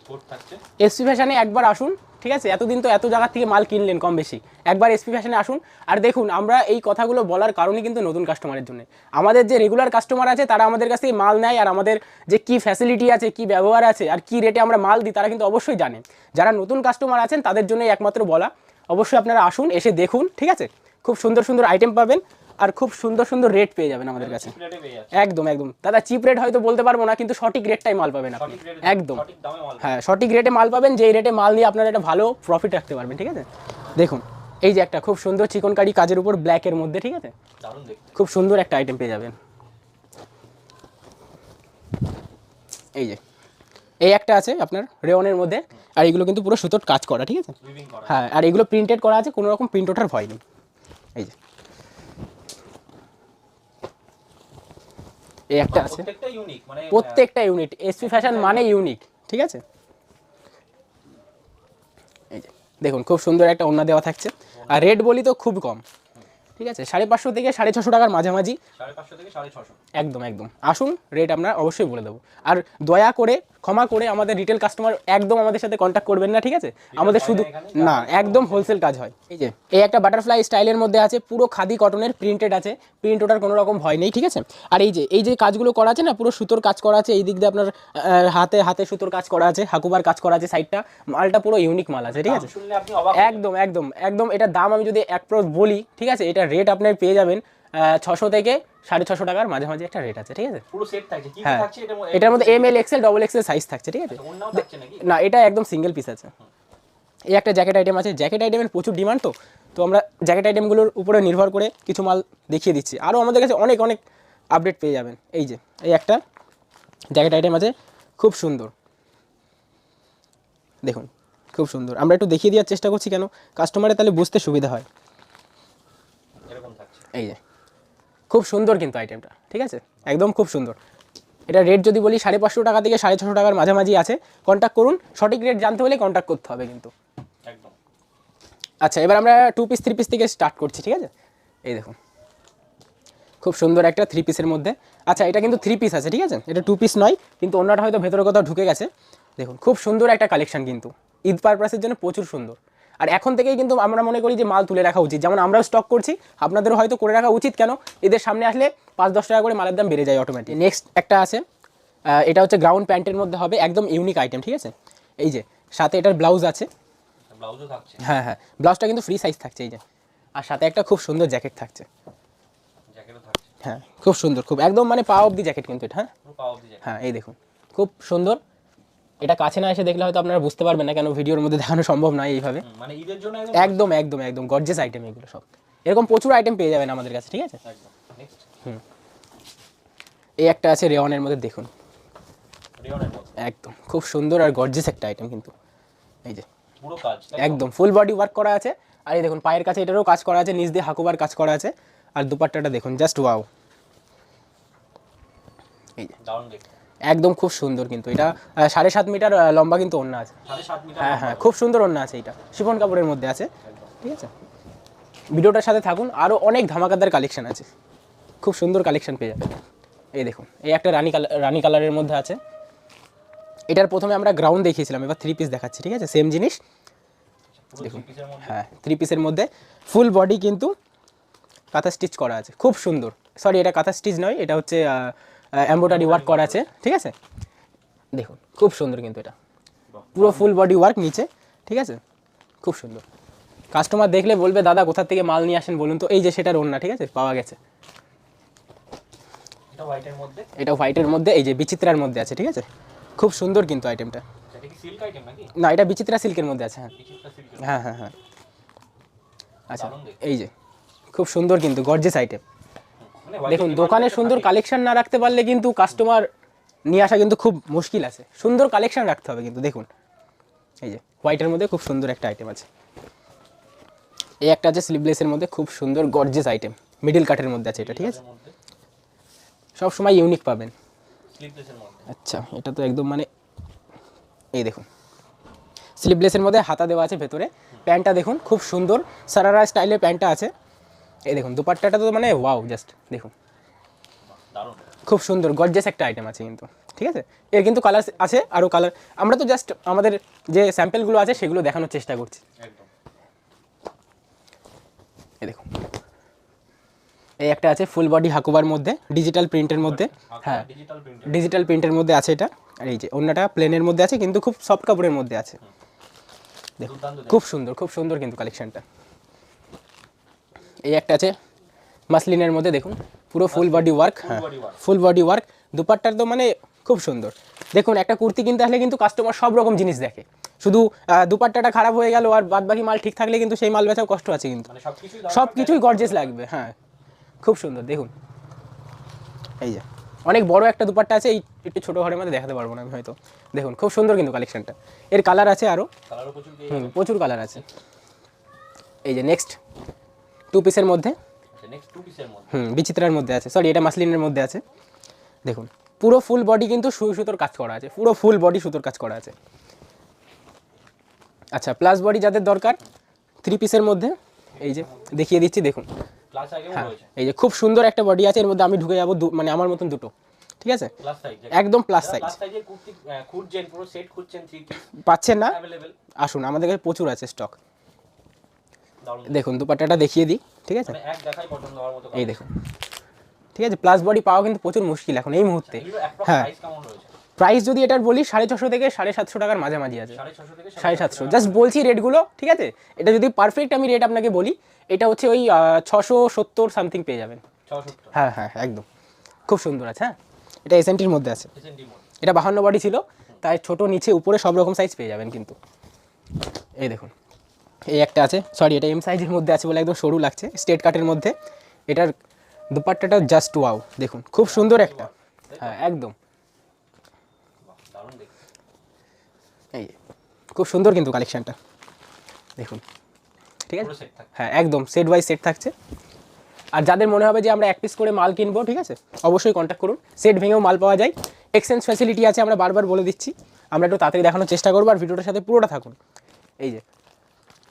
কোট থাকছে। এসপি ফ্যাশনে একবার আসুন, ঠিক আছে, এতদিন তো এত জায়গা থেকে মাল কিনলেন কম বেশি, একবার এসপি ফ্যাশনে আসুন। আর দেখুন আমরা এই কথাগুলো বলার কারণই কিন্তু নতুন কাস্টমারের জন্য, আমাদের যে রেগুলার কাস্টমার আছে তারা আমাদের কাছ থেকে মাল নেয়, আর আমাদের যে কি ফ্যাসিলিটি আছে, কি ব্যবহার আছে, আর কি রেটে আমরা মাল দিই তারা কিন্তু অবশ্যই জানে। যারা নতুন কাস্টমার আছেন তাদের জন্যই একমাত্র বলা, অবশ্যই আপনারা আসুন, এসে দেখুন, ঠিক আছে, খুব সুন্দর সুন্দর আইটেম পাবেন আর খুব সুন্দর সুন্দর রেট পেয়ে যাবেন আমাদের কাছে। রেটে পেয়ে যাচ্ছে, একদম একদম দাদা, চিপ রেট হয়তো বলতে পারবো না, কিন্তু সঠিক রেটটাই মাল পাবেন আপনি, সঠিক রেটে, একদম সঠিক দামে মাল। হ্যাঁ, সঠিক রেটে মাল পাবেন, যেই রেটে মাল নিয়ে আপনারা একটা ভালো প্রফিট রাখতে পারবেন, ঠিক আছে। দেখুন এই যে একটা খুব সুন্দর চিকনকারি কাজের উপর ব্ল্যাকের মধ্যে, ঠিক আছে, দারুণ দেখতে, খুব সুন্দর একটা আইটেম পেয়ে যাবেন। এই যে এই একটা আছে আপনার রেওনের মধ্যে, আর এগুলো কিন্তু পুরো সুতোর কাজ করা, ঠিক আছে, উইভিং করা। হ্যাঁ, আর এগুলো প্রিন্টেড করা আছে, কোনো রকম প্রিন্ট ওঠার ভয় নেই। এই যে এই একটা আছে, প্রত্যেকটা ইউনিক, মানে প্রত্যেকটা ইউনিট, এসপি ফ্যাশন মানে ইউনিক, ঠিক আছে। এই যে দেখুন খুব সুন্দর একটা ওড়না দেওয়া থাকছে, আর রেট বলি তো খুব কম, ঠিক আছে, 550 থেকে 650 টাকার মাঝামাঝি, 550 থেকে 650। একদম একদম আসুন, রেট আমরা অবশ্যই বলে দেবো। আর দয়া করে ক্ষমা করে আমাদের রিটেল কাস্টমার একদম আমাদের সাথে কন্ট্যাক্ট করবেন না, ঠিক আছে? আমাদের শুধু না, একদম হোলসেল কাজ হয়। এই যে এই একটা বাটারফ্লাই স্টাইলের মধ্যে আছে, পুরো খাদি কটনের প্রিন্টেড আছে, প্রিন্ট ওটার কোনো রকম ভয় নেই, ঠিক আছে? আর এই যে কাজগুলো করা আছে না, পুরো সুতোর কাজ করা আছে, এই দিক দিয়ে আপনার হাতে হাতে সুতোর কাজ করা আছে, হাকুবার কাজ করা আছে সাইডটা, মালটা পুরো ইউনিক মাল আছে, ঠিক আছে? শুনলে আপনি অবাক একদম একদম একদম এটার দাম আমি যদি অ্যাপ্রোচ বলি, ঠিক আছে, এটা রেট আপনার পেয়ে যাবেন 600 থেকে 650 টাকার মাঝামাঝি একটা রেট আছে, ঠিক আছে? পুরো সেট থাকছে কি কি হ্যাঁ, থাকছে এটার মধ্যে M L XL double XL size থাকছে, ঠিক আছে? অন্যও থাকছে নাকি? না, এটা একদম সিঙ্গেল পিস আছে। এই একটা জ্যাকেট আইটেম আছে, জ্যাকেট আইটেমের প্রচুর ডিমান্ড, তো আমরা জ্যাকেট আইটেমগুলোর উপরে নির্ভর করে কিছু মাল দেখিয়ে দিচ্ছি। আরও আমাদের কাছে অনেক অনেক আপডেট পেয়ে যাবেন। এই যে এই একটা জ্যাকেট আইটেম আছে, খুব সুন্দর, দেখুন খুব সুন্দর। আমরা একটু দেখিয়ে দেওয়ার চেষ্টা করছি, কেন কাস্টমারের তাহলে বুঝতে সুবিধা হয়। এরকম থাকছে। এই যে খুব সুন্দর কিন্তু আইটেমটা, ঠিক আছে, একদম খুব সুন্দর। এটা রেট যদি বলি 550 টাকা থেকে 650 টাকার মাঝামাঝি আছে। কন্ট্যাক্ট করুন, সঠিক রেট জানতে হলে কন্ট্যাক্ট করতে হবে কিন্তু। একদম। আচ্ছা, এবার আমরা 2 পিস 3 পিস থেকে স্টার্ট করছি, ঠিক আছে? এই দেখুন খুব সুন্দর একটা 3 পিসের মধ্যে। আচ্ছা, এটা কিন্তু 3 পিস আছে, ঠিক আছে, এটা 2 পিস নয়, কিন্তু অন্যটা হয়তো ভেতরে কোথাও ঢুকে গেছে। দেখুন খুব সুন্দর একটা কালেকশন, কিন্তু ঈদ পারপাসের জন্য প্রচুর সুন্দর। আর এখন থেকেই কিন্তু আমরা মনে করি যে মাল তুলে রাখা উচিত, যেমন আমরাও স্টক করছি, আপনাদেরও হয়তো করে রাখা উচিত। কেন, এদের সামনে আসলে 5-10 টাকা করে মালের দাম বেড়ে যায় অটোমেটিক। নেক্সট একটা আছে, এটা হচ্ছে গ্রাউন্ড প্যান্টের মধ্যে হবে, একদম ইউনিক আইটেম, ঠিক আছে? এই যে সাথে এটার ব্লাউজ আছে, ব্লাউজও থাকছে। হ্যাঁ হ্যাঁ, ব্লাউজটা কিন্তু ফ্রি সাইজ থাকছে, এই যে, আর সাথে একটা খুব সুন্দর জ্যাকেট থাকছে, জ্যাকেটও থাকছে। হ্যাঁ খুব সুন্দর, খুব একদম মানে পা অব্দি জ্যাকেট কিন্তু এটা, হ্যাঁ পুরো পাওয়া অবধি জ্যাকেট। হ্যাঁ, এই দেখুন খুব সুন্দর। এটা কাছে না এসে দেখলে হয়তো আপনারা বুঝতে পারবেন না, কেন ভিডিওর মধ্যে দেখানো সম্ভব নয় এইভাবে। মানে ঈদের জন্য একদম একদম একদম গর্জিয়াস আইটেম এগুলো সব, এরকম প্রচুর আইটেম পেয়ে যাবেন আমাদের কাছে, ঠিক আছে? একদম। নেক্সট এই একটা আছে রেওয়ানের মধ্যে, দেখুন রিয়নের মধ্যে একদম খুব সুন্দর আর গর্জিয়াস একটা আইটেম কিন্তু। এই যে পুরো কাজ একদম ফুল বডি ওয়ার্ক করা আছে, আর এই দেখুন পায়ের কাছে এটারও কাজ করা আছে, নিচ দিয়ে হাকুবার কাজ করা আছে, আর দুপাট্টাটা দেখুন জাস্ট ওয়াও। এই যে ডাউন দেখতে একদম খুব সুন্দর, কিন্তু এটা 7.5 মিটার লম্বা কিন্তু ওড়না আছে। 7.5 মিটার। হ্যাঁ হ্যাঁ, খুব সুন্দর ওড়না আছে, এটা শিফন কাপড়ের মধ্যে আছে, ঠিক আছে? ভিডিওটার সাথে থাকুন, আরও অনেক ধামাকাদার কালেকশন আছে, খুব সুন্দর কালেকশন পেয়ে যাবেন। এই দেখুন এই একটা রানী কালারের মধ্যে আছে। এটার প্রথমে আমরা গ্রাউন্ড দেখিয়েছিলাম, এবার 3 পিস দেখাচ্ছি, ঠিক আছে? সেম জিনিস, পুরো থ্রি পিসের মধ্যে। হ্যাঁ 3 পিসের মধ্যে ফুল বডি কিন্তু কাঁথা স্টিচ করা আছে, খুব সুন্দর। সরি, এটা কাঁথা স্টিচ নয়, এটা হচ্ছে এমব্রয়ডারি ওয়ার্ক করা আছে, ঠিক আছে? দেখুন খুব সুন্দর কিন্তু এটা পুরো ফুল বডি ওয়ার্ক নিচে, ঠিক আছে? খুব সুন্দর। কাস্টমার দেখলে বলবে দাদা কোথা থেকে মাল নিয়ে আসেন বলুন তো। এই যে সেটার ওড়না, ঠিক আছে, পাওয়া গেছে। এটা হোয়াইটের মধ্যে। এটা হোয়াইটের মধ্যে, এই যে বিচিত্রার মধ্যে আছে, ঠিক আছে? খুব সুন্দর কিন্তু আইটেমটা। এটা কি সিল্ক আইটেম নাকি? না, এটা বিচিত্রা সিল্কের মধ্যে আছে, হ্যাঁ কিছুটা সিল্ক। হ্যাঁ হ্যাঁ হ্যাঁ। আচ্ছা, দারুণ দেখতে। এই যে খুব সুন্দর কিন্তু গর্জিয়াস আইটেম। মানে দেখুন দোকানে সুন্দর কালেকশন না রাখতে পারলে কিন্তু কাস্টমার নিয়ে আসা কিন্তু খুব মুশকিল আছে, সুন্দর কালেকশন রাখতে হবে কিন্তু। দেখুন এই যে হোয়াইটের মধ্যে খুব সুন্দর একটা আইটেম আছে। এই একটা আছে স্লিভলেসের মধ্যে, খুব সুন্দর গর্জিয়াস আইটেম, মিডল কাটের মধ্যে আছে এটা, ঠিক আছে? সব সময় ইউনিক পাবেন। স্লিভলেসের মধ্যে। আচ্ছা, এটা তো একদম মানে, এই দেখুন স্লিভলেসের মধ্যে হাতা দেওয়া আছে ভেতরে। প্যান্টটা দেখুন খুব সুন্দর সারারা স্টাইলের প্যান্টটা আছে। এই দেখুন দুপাট্টাটা তো মানে ওয়াও, জাস্ট দেখুন দারুণ। খুব সুন্দর গর্জিয়াস একটা আইটেম আছে কিন্তু, ঠিক আছে? এর কিন্তু কালার আছে, আরও কালার, আমরা তো জাস্ট আমাদের যে স্যাম্পেলগুলো আছে সেগুলো দেখানোর চেষ্টা করছি। একদম। এই দেখুন এই একটা আছে ফুল বডি হাকুবার মধ্যে, ডিজিটাল প্রিন্টের মধ্যে, হ্যাঁ ডিজিটাল প্রিন্ট। ডিজিটাল প্রিন্টের মধ্যে আছে এটা। আর এই যে অন্যটা প্লেনের মধ্যে আছে, কিন্তু খুব সফট কাপড়ের মধ্যে আছে। দেখুন খুব সুন্দর কিন্তু কালেকশনটা। এই একটা আছে মাসলিনের মধ্যে, দেখুন পুরো ফুল বডি ওয়ার্ক, হ্যাঁ ফুল বডি ওয়ার্ক। দুপাট্টার তো মানে খুব সুন্দর। দেখুন একটা কুর্তি কিনতে আসলে কিন্তু কাস্টমার সব রকম জিনিস দেখে, শুধু দুপাট্টাটা খারাপ হয়ে গেল আর বাদ বাকি মাল ঠিক থাকলে কিন্তু সেই মাল বেচাও কষ্ট আছে কিন্তু। মানে সবকিছুই সব কিছুই গর্জিয়াস লাগবে, হ্যাঁ খুব সুন্দর। দেখুন এই যে অনেক বড় একটা দুপাট্টা আছে, এই একটু ছোটো ঘরের মধ্যে দেখাতে পারবো না আমি হয়তো। দেখুন খুব সুন্দর কিন্তু কালেকশনটা। এর কালার আছে আরও, কালারও প্রচুর পেয়ে প্রচুর কালার আছে। এই যে নেক্সট 2 পিসের মধ্যে, যাচ্ছে। নেক্সট 2 পিসের মধ্যে। বিচিত্রার মধ্যে আছে, সরি এটা মাসলিনের মধ্যে আছে। দেখুন পুরো ফুল বডি কিন্তু সুতোর কাজ করা আছে, পুরো ফুল বডি সুতোর কাজ করা আছে। আচ্ছা, প্লাস বডি যাদের দরকার 3 পিসের মধ্যে, এই যে দেখিয়ে দিচ্ছি দেখুন। ক্লাস আগেও হ্যাঁ রয়েছে। এই যে খুব সুন্দর একটা বডি আছে, এর মধ্যে আমি ঢুকে যাবো মানে আমার মতন দুটো, ঠিক আছে, প্লাস সাইজ একদম প্লাস সাইজ প্লাস সাইজের কুর্তি খুঁজছেন, পুরো সেট খুঁজছেন, 3 পিস পাচ্ছেন না, अवेलेबल। আসুন আমাদের কাছে প্রচুর আছে স্টক। দারুণ, দেখুন দুপাট্টাটা দেখিয়ে দিই, ঠিক আছে, মানে এক দেখাই পছন্দ হওয়ার মতো। এই দেখুন, ঠিক আছে। প্লাস বডি পাওয়া কিন্তু প্রচুর মুশকিল এখন এই মুহূর্তে। এগুলো অ্যাপ্রক্স হ্যাঁ, প্রাইস কেমন রয়েছে? প্রাইস যদি এটার বলি 650 থেকে 750 টাকার মাঝামাঝি আছে, 650 থেকে 750, জাস্ট বলছি রেটগুলো, ঠিক আছে। এটা যদি পারফেক্ট আমি রেট আপনাকে বলি, এটা হচ্ছে ওই 670 সামথিং পেয়ে যাবেন। 670 হ্যাঁ হ্যাঁ একদম, খুব সুন্দর আছে। হ্যাঁ, এটা এসএনটির মধ্যে আছে, এসএনডি মোড। এটা 52 বডি ছিল, তাই ছোট নিচে উপরে সব রকম সাইজ পেয়ে যাবেন কিন্তু। এই দেখুন, এই একটা আছে, সরি এটা এম সাইজের মধ্যে আছে বলে একদম সরু লাগছে, স্ট্রেট কাটের মধ্যে। এটার দুপাট্টাটা জাস্ট ওয়াও, দেখুন খুব সুন্দর একটা। হ্যাঁ একদম, বাহ, দারুণ দেখতে। এই খুব সুন্দর কিন্তু কালেকশানটা দেখুন, ঠিক আছে। পুরো সেট থাকে। হ্যাঁ একদম সেট বাই সেট থাকছে। আর যাদের মনে হবে যে আমরা এক পিস করে মাল কিনবো, ঠিক আছে, অবশ্যই কন্ট্যাক্ট করুন, সেট ভেঙেও মাল পাওয়া যায়, এক্সচেঞ্জ ফ্যাসিলিটি আছে, আমরা বারবার বলে দিচ্ছি। আমরা একটু তাড়াতাড়ি দেখানোর চেষ্টা করবো, আর ভিডিওটার সাথে পুরোটা থাকুন। এই যে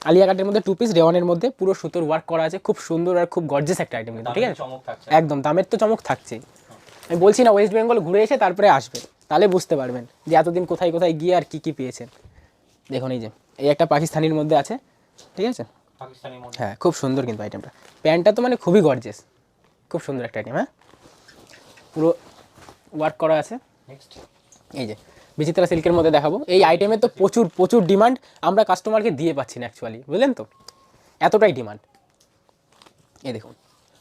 আলিয়া কাটের মধ্যে 2 পিস রেওয়ানের মধ্যে পুরো সুতোর ওয়ার্ক করা আছে, খুব সুন্দর আর খুব গর্জিয়াস একটা আইটেম কিন্তু, ঠিক দারুণ আছে। চমক থাকছে। একদম দামের তো চমক থাকছেই। আমি বলছি না ওয়েস্ট বেঙ্গল ঘুরে এসে তারপরে আসবে, তাহলে বুঝতে পারবেন যে এতদিন কোথায় কোথায় গিয়ে আর কি কি পেয়েছেন। দেখুন এই যে এই একটা পাকিস্তানির মধ্যে আছে, ঠিক আছে। পাকিস্তানি মোড। হ্যাঁ খুব সুন্দর কিন্তু আইটেমটা, প্যান্টটা তো মানে খুবই গর্জিয়াস, খুব সুন্দর একটা আইটেম। হ্যাঁ, পুরো ওয়ার্ক করা আছে। নেক্সট এই যে বিচিত্রা সিল্কের মধ্যে দেখাবো, এই আইটেমে তো প্রচুর প্রচুর ডিমান্ড, আমরা কাস্টমারকে দিয়ে পাচ্ছি না অ্যাকচুয়ালি, বুঝলেন তো, এতটাই ডিমান্ড। এই দেখুন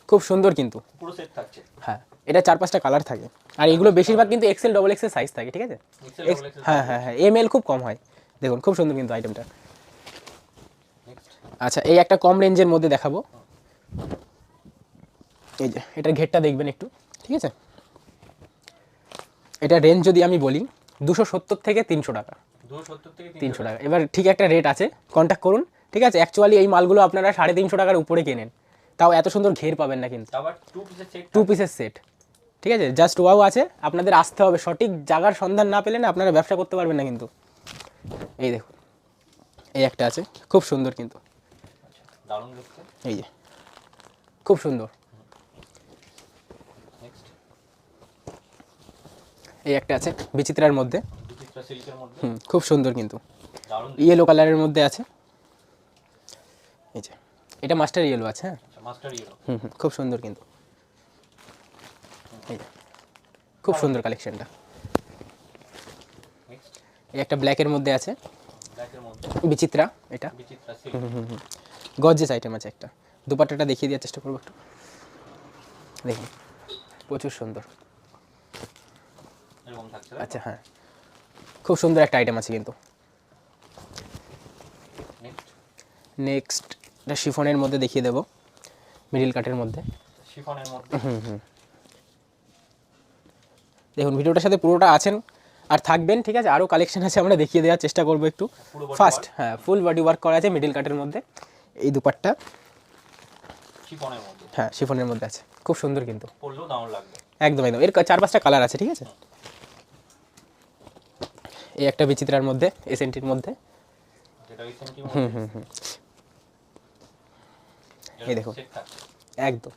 খুব সুন্দর কিন্তু। পুরো সেট থাকছে। হ্যাঁ, এটা 4-5টা কালার থাকে, আর এগুলো বেশিরভাগ কিন্তু এক্সেল ডবল এক্সেল সাইজ থাকে, ঠিক আছে। Excel double Excel. হ্যাঁ হ্যাঁ হ্যাঁ, এমএল খুব কম হয়। দেখুন খুব সুন্দর কিন্তু আইটেমটা। নেক্সট আচ্ছা, এই একটা কম রেঞ্জের মধ্যে দেখাবো, এই যে এটার ঘেরটা দেখবেন একটু, ঠিক আছে। এটা রেঞ্জ যদি আমি বলি 270 থেকে 300 টাকা, 270 থেকে 300 টাকা। এবার ঠিক একটা রেট আছে, কন্ট্যাক্ট করুন, ঠিক আছে। অ্যাকচুয়ালি এই মালগুলো আপনারা 350 টাকার উপরে কেনেন, তাও এত সুন্দর ঘের পাবেন না কিন্তু। আবার 2 পিসের সেট। 2 পিসের সেট, ঠিক আছে, জাস্ট ওয়াও আছে। আপনাদের আসতে হবে, সঠিক জায়গার সন্ধান না পেলে না আপনারা ব্যবসা করতে পারবেন না কিন্তু। এই দেখুন এই একটা আছে, খুব সুন্দর কিন্তু, দারুণ দেখতে। এই যে খুব সুন্দর। নেক্সট এই একটা আছে বিচিত্রার মধ্যে, বিচিত্রা সিল্কের মধ্যে। খুব সুন্দর কিন্তু, দারুণ ইয়েলো কালারের মধ্যে আছে। এই যে এটা মাস্টার ইয়েলো আছে। হ্যাঁ, মাস্টার ইয়েলো। খুব সুন্দর কিন্তু, এই যে খুব সুন্দর কালেকশনটা। নেক্সট এই একটা ব্ল্যাকের মধ্যে আছে, ব্ল্যাকের মধ্যে বিচিত্রা, এটা বিচিত্রা সিল্ক। গর্জিয়াস আইটেম আছে একটা। দুপাট্টাটা দেখিয়ে দেওয়ার চেষ্টা করবো একটু, দেখুন প্রচুর সুন্দর। এরকম থাকছে। আচ্ছা হ্যাঁ, খুব সুন্দর একটা আইটেম আছে কিন্তু। নেক্সট নেক্সট এটা শিফনের মধ্যে দেখিয়ে দেবো, মিডিল কাটের মধ্যে। শিফনের মধ্যে। দেখুন ভিডিওটার সাথে পুরোটা আছেন আর থাকবেন, ঠিক আছে। আরও কালেকশন আছে, আমরা দেখিয়ে দেওয়ার চেষ্টা করবো একটু। ফার্স্ট হ্যাঁ, ফুল বডি ওয়ার্ক করা আছে মিডিল কাটের মধ্যে। এই দুপাট্টা শিফনের মধ্যে। হ্যাঁ শিফনের মধ্যে আছে, খুব সুন্দর কিন্তু, পরলেও দারুণ লাগবে। একদম একদম। এর 4-5টা কালার আছে, ঠিক আছে। এই একটা বিচিত্রার মধ্যে, এসএনটির মধ্যে, যেটা রিসেন্টলি মধ্যে। এই দেখুন সেট থাকছে। একদম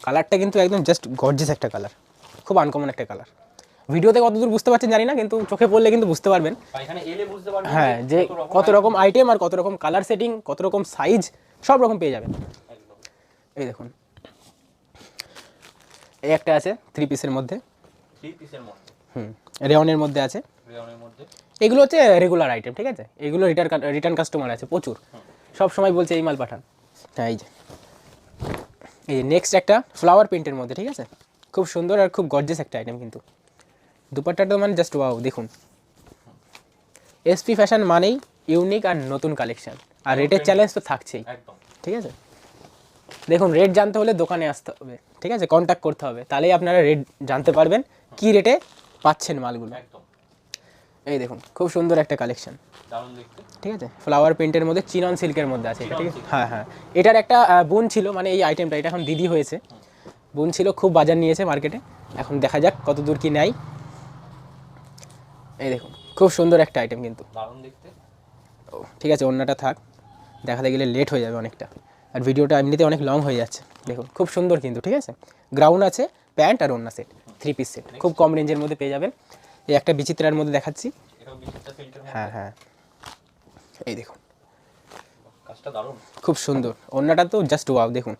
কালারটা কিন্তু একদম জাস্ট গর্জিয়াস একটা কালার, খুব আনকমন একটা কালার। ভিডিওতে কতদূর বুঝতে পারছেন জানি না, কিন্তু চোখে পড়লে কিন্তু বুঝতে পারবেন। আর এখানে এলে বুঝতে পারবেন হ্যাঁ, যে কত রকম আইটেম আর কত রকম কালার সেটিং, কত রকম সাইজ, সব রকম পেয়ে যাবেন। একদম। এই দেখুন এই একটা আছে 3 পিসের মধ্যে, 3 পিসের মধ্যে। রেওনের মধ্যে আছে। রেওনের মধ্যে। এগুলো হচ্ছে রেগুলার আইটেম, ঠিক আছে। এগুলো রিটার্ন কাস্টমার আছে প্রচুর, সব সময় বলছে এই মাল পাঠান। হ্যাঁ, এই যে নেক্সট একটা ফ্লাওয়ার প্রিন্টের মধ্যে, ঠিক আছে, খুব সুন্দর আর খুব গর্জিয়াস একটা আইটেম কিন্তু। দুপাট্টাটা মানে জাস্ট ওয়াও, দেখুন। এসপি ফ্যাশন মানেই ইউনিক আর নতুন কালেকশন, আর রেটের চ্যালেঞ্জ তো থাকছেই, একদম। ঠিক আছে। দেখুন রেট জানতে হলে দোকানে আসতে হবে, ঠিক আছে, কন্ট্যাক্ট করতে হবে, তাহলেই আপনারা রেট জানতে পারবেন কি রেটে পাচ্ছেন মালগুলো। একদম। এই দেখুন খুব সুন্দর একটা কালেকশন, দারুণ দেখতে। ঠিক আছে। ফ্লাওয়ার প্রিন্টের মধ্যে চিনন সিল্কের মধ্যে আছে এটা, ঠিক আছে। হ্যাঁ হ্যাঁ, এটার একটা বোন ছিল, মানে এই আইটেমটা, এটা এখন দিদি হয়েছে, বোন ছিল, খুব বাজার নিয়েছে মার্কেটে। এখন দেখা যাক কত দূর কি নেয়। এই দেখুন খুব সুন্দর একটা আইটেম কিন্তু। দারুণ দেখতে। ও ঠিক আছে, অন্যটা থাক, দেখাতে গেলে লেট হয়ে যাবে অনেকটা, আর ভিডিওটা এমনিতে অনেক লং হয়ে যাচ্ছে। দেখুন খুব সুন্দর কিন্তু, ঠিক আছে। গ্রাউন্ড আছে, প্যান্ট আর ওড়না সেট। 3 পিস সেট খুব কম রেঞ্জের মধ্যে পেয়ে যাবেন। এই একটা বিচিত্রার মধ্যে দেখাচ্ছি। এটাও বিচিত্রা সিল্কের মধ্যে। হ্যাঁ হ্যাঁ, এই দেখুন কাজটা দারুণ। খুব সুন্দর, ওড়নাটা তো জাস্ট ওয়াও, দেখুন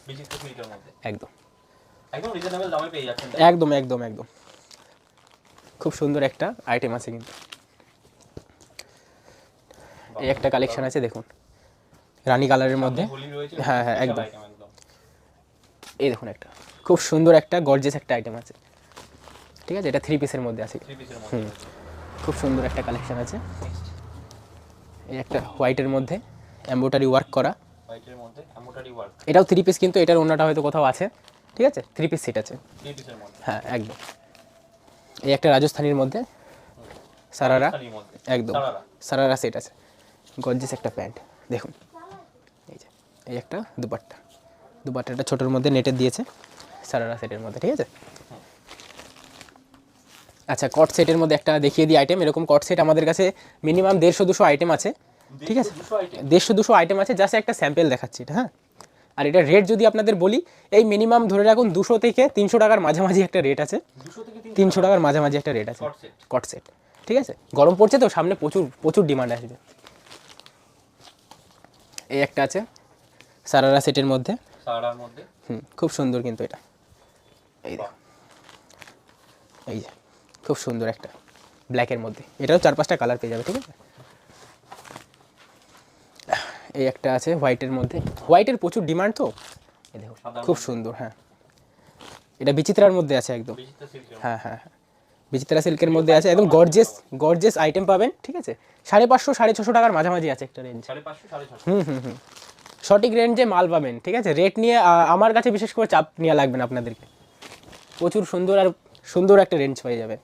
বিচিত্রা সিল্কের মধ্যে একদম একদম রিজনেবল দামে পেয়ে যাচ্ছেন। একদম একদম একদম খুব সুন্দর একটা আইটেম আছে কিন্তু। এই একটা কালেকশন আছে দেখুন, রানী কালারের মধ্যে। হোলি রয়েছে। হ্যাঁ হ্যাঁ, special একদম। item একদম। এই দেখুন একটা খুব সুন্দর একটা গর্জিয়াস একটা আইটেম আছে, ঠিক আছে, এটা 3 পিসের মধ্যে আছে। 3 পিসের মধ্যে। খুব সুন্দর একটা কালেকশন আছে। নেক্সট এই একটা হোয়াইটের মধ্যে এমব্রয়ডারি ওয়ার্ক করা, হোয়াইটের মধ্যে এমব্রয়ডারি ওয়ার্ক। এটাও 3 পিস কিন্তু, এটার ওড়নাটা হয়তো কোথাও আছে, ঠিক আছে, 3 পিস সেট আছে। 3 পিসের মধ্যে। হ্যাঁ একদম। এই একটা রাজস্থানীর মধ্যে সারারা, রাজস্থানীর মধ্যে। একদম সারারা। সারারা সেট আছে, গর্জিয়াস একটা প্যান্ট দেখুন। এই যে এই একটা দুপাট্টাটা ছোটোর মধ্যে নেটের দিয়েছে, সারারা সেটের মধ্যে, ঠিক আছে। আচ্ছা, কট সেটের মধ্যে একটা দেখিয়ে দিই আইটেম। এরকম কট সেট আমাদের কাছে মিনিমাম 150-200 আইটেম আছে, ঠিক আছে, 200 আইটেম। 150-200 আইটেম আছে, জাস্ট একটা স্যাম্পেল দেখাচ্ছি এটা, হ্যাঁ। আর এটা রেট যদি আপনাদের বলি, এই মিনিমাম ধরে রাখুন 200 থেকে 300 টাকার মাঝামাঝি একটা রেট আছে, 200 থেকে 300 টাকার মাঝামাঝি একটা রেট আছে কট সেট। কট সেট, ঠিক আছে। গরম পড়ছে তো, সামনে প্রচুর প্রচুর ডিমান্ড আসবে। এই একটা আছে সারারা সেটের মধ্যে, সারার মধ্যে। খুব সুন্দর কিন্তু এটা। এই দেখো, এই যে খুব সুন্দর একটা ব্ল্যাকের মধ্যে, এটাও 4-5টা কালার পেয়ে যাবে, ঠিক আছে। এই একটা আছে হোয়াইটের মধ্যে, হোয়াইটের প্রচুর ডিমান্ড তো, এই দেখো সাদার খুব মধ্যে। সুন্দর। হ্যাঁ, এটা বিচিত্রার মধ্যে আছে একদম। বিচিত্রা সিল্কের। হ্যাঁ হ্যাঁ হ্যাঁ, বিচিত্রা সিল্কের মধ্যে আছে, একদম গর্জিয়াস গর্জিয়াস আইটেম পাবেন, ঠিক আছে। 550-650 টাকার মাঝামাঝি আছে একটা রেঞ্জ। 550 650। সঠিক রেঞ্জে মাল পাবেন, ঠিক আছে। রেট নিয়ে আমার কাছে বিশেষ করে চাপ নেওয়া লাগবে না আপনাদেরকে, প্রচুর সুন্দর আর সুন্দর একটা রেঞ্জ পেয়ে যাবে।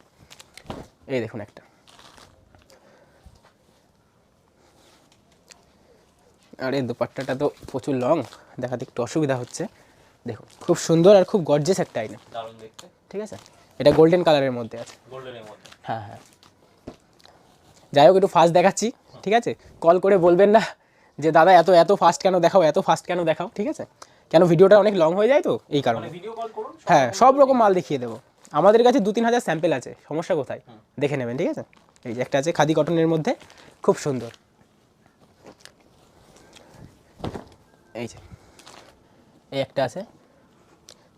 এই দেখুন একটা, আরে দুপাট্টাটা তো প্রচুর লং, দেখাতে একটু অসুবিধা হচ্ছে। দেখুন খুব সুন্দর আর খুব গর্জিয়াস একটা আইটেম, দারুণ দেখতে। ঠিক আছে। এটা গোল্ডেন কালারের মধ্যে আছে। গোল্ডেনের মধ্যে। হ্যাঁ হ্যাঁ, যাই হোক একটু ফাস্ট দেখাচ্ছি, ঠিক আছে। কল করে বলবেন না যে দাদা এত এত ফাস্ট কেন দেখাও, এত ফাস্ট কেন দেখাও, ঠিক আছে। কেন ভিডিওটা অনেক লং হয়ে যায় তো, এই কারণে। মানে ভিডিও কল করুন। হ্যাঁ, সব রকম মাল দেখিয়ে দেবো। আমাদের কাছে 2-3 হাজার স্যাম্পেল আছে, সমস্যা কোথায়, দেখে নেবেন, ঠিক আছে। এই যে একটা আছে খাদি কটনের মধ্যে, খুব সুন্দর। এই যে এই একটা আছে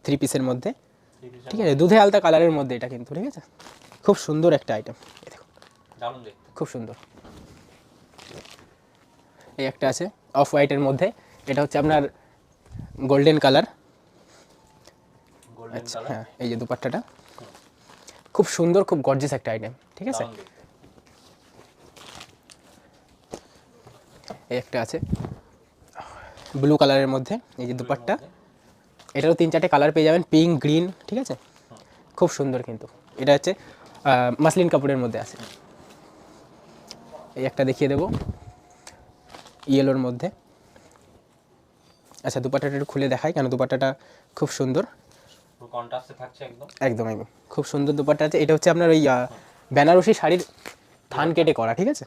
3 পিসের মধ্যে, 3 পিসের। ঠিক আছে, দুধে আলতা কালারের মধ্যে এটা কিন্তু, ঠিক আছে। খুব সুন্দর একটা আইটেম, এই দেখুন দারুণ দেখতে। খুব সুন্দর। এই একটা আছে অফ হোয়াইটের মধ্যে, এটা হচ্ছে আপনার গোল্ডেন কালার। Golden colour. হ্যাঁ, এই যে দুপাট্টাটা খুব সুন্দর, খুব গর্জিয়াস একটা আইটেম, ঠিক আছে। দারুণ দেখতে। এই একটা আছে ব্লু কালারের মধ্যে, এই যে দুপাট্টা, এটারও 3-4টে কালার পেয়ে যাবেন, পিঙ্ক, গ্রিন, ঠিক আছে, খুব সুন্দর কিন্তু। এটা হচ্ছে মাসলিন কাপড়ের মধ্যে আছে। এই একটা দেখিয়ে দেবো ইয়েলোর মধ্যে। আচ্ছা, দুপাট্টাটা একটু খুলে দেখাই, কেন দুপাট্টাটা খুব সুন্দর, পুরো কন্ট্রাস্টে থাকছে একদম। একদম একদম খুব সুন্দর দুপাট্টা আছে। এটা হচ্ছে আপনার ওই বেনারসি শাড়ির থান কেটে করা, ঠিক আছে।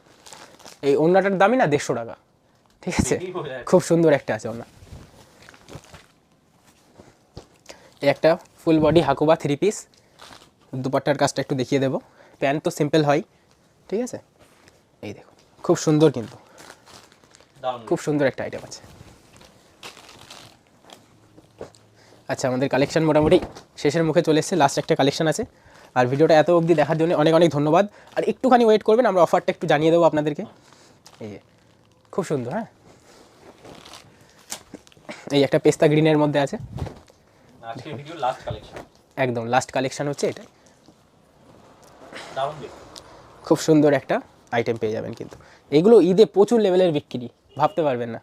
এই ওড়নাটার দামই না 150 টাকা, ঠিক আছে, দেখেই বোঝা যাচ্ছে। খুব সুন্দর একটা আছে ওড়না। এই একটা ফুল বডি হাকুবা 3 পিস, দুপাট্টার কাজটা একটু দেখিয়ে দেবো। প্যান্ট তো সিম্পল হয়, ঠিক আছে। এই দেখো খুব সুন্দর কিন্তু, দারুণ। খুব সুন্দর একটা আইটেম আছে। আচ্ছা, আমাদের কালেকশন মোটামুটি শেষের মুখে চলে এসেছে, লাস্ট একটা কালেকশন আছে। আর ভিডিওটা এত অবধি দেখার জন্য অনেক অনেক ধন্যবাদ। আর একটুখানি ওয়েট করবেন, আমরা অফারটা একটু জানিয়ে দেবো আপনাদেরকে। এই যে খুব সুন্দর, হ্যাঁ, এই একটা পেস্তা গ্রিনের মধ্যে আছে, আজকে ভিডিও লাস্ট কালেকশন। একদম লাস্ট কালেকশন হচ্ছে এটা। দারুণ দেখতে। খুব সুন্দর একটা আইটেম পেয়ে যাবেন কিন্তু, এগুলো ঈদে প্রচুর লেভেলের বিক্রি, ভাবতে পারবেন না।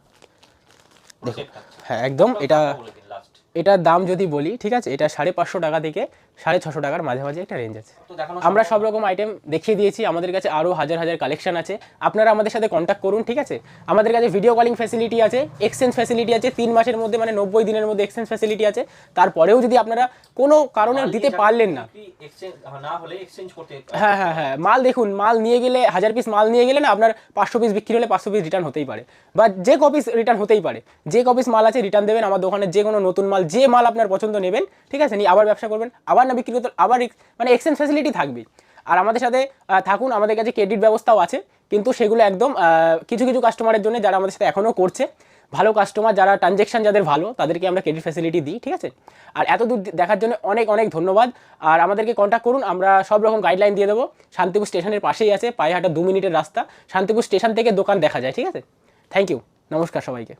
দেখুন, হ্যাঁ একদম, এটা বলে দিন লাস্ট। এটার দাম যদি বলি, ঠিক আছে, এটা 550 টাকা থেকে 650 টাকার মাঝামাঝি একটা রেঞ্জ আছে। তো দেখানো আমরা সব রকম আইটেম দেখিয়ে দিয়েছি, আমাদের কাছে আরও হাজার হাজার কালেকশন আছে। আপনারা আমাদের সাথে কন্ট্যাক্ট করুন, ঠিক আছে। আমাদের কাছে ভিডিও কলিং ফ্যাসিলিটি আছে, এক্সচেঞ্জ ফ্যাসিলিটি আছে, 3 মাসের মধ্যে মানে 90 দিনের মধ্যে এক্সচেঞ্জ ফ্যাসিলিটি আছে। তারপরেও যদি আপনারা কোনো কারণে দিতে পারলেন না, এক্সচেঞ্জ না হলে এক্সচেঞ্জ করতে হ্যাঁ হ্যাঁ হ্যাঁ, মাল দেখুন, মাল নিয়ে গেলে 1000 পিস মাল নিয়ে গেলে না আপনার 500 পিস বিক্রি হলে 500 পিস রিটার্ন হতেই পারে, বা যে কপিস রিটার্ন হতেই পারে। যে কপিস মাল আছে রিটার্ন দেবেন। আমার দোকানে যে কোনো নতুন মাল, যে মাল আপনার পছন্দ নেবেন, ঠিক আছে, নিয়ে আবার ব্যবসা করবেন, আবার না বিক্রি করতে আবার মানে এক্সচেঞ্জ ফ্যাসিলিটি থাকবে। আর আমাদের সাথে থাকুন, আমাদের কাছে ক্রেডিট ব্যবস্থাও আছে, কিন্তু সেগুলো একদম কিছু কিছু কাস্টমারের জন্য যারা আমাদের সাথে এখনও করছে, ভালো কাস্টমার যারা ট্রানজ্যাকশন যাদের ভালো, তাদেরকে আমরা ক্রেডিট ফ্যাসিলিটি দিই, ঠিক আছে। আর এত দূর দেখার জন্য অনেক অনেক ধন্যবাদ। আর আমাদেরকে কন্ট্যাক্ট করুন, আমরা সব রকম গাইডলাইন দিয়ে দেবো। শান্তিপুর স্টেশনের পাশেই আছে, পায়ে হাঁটা 2 মিনিটের রাস্তা। শান্তিপুর স্টেশন থেকে দোকান দেখা যায়, ঠিক আছে। থ্যাংক ইউ, নমস্কার সবাইকে।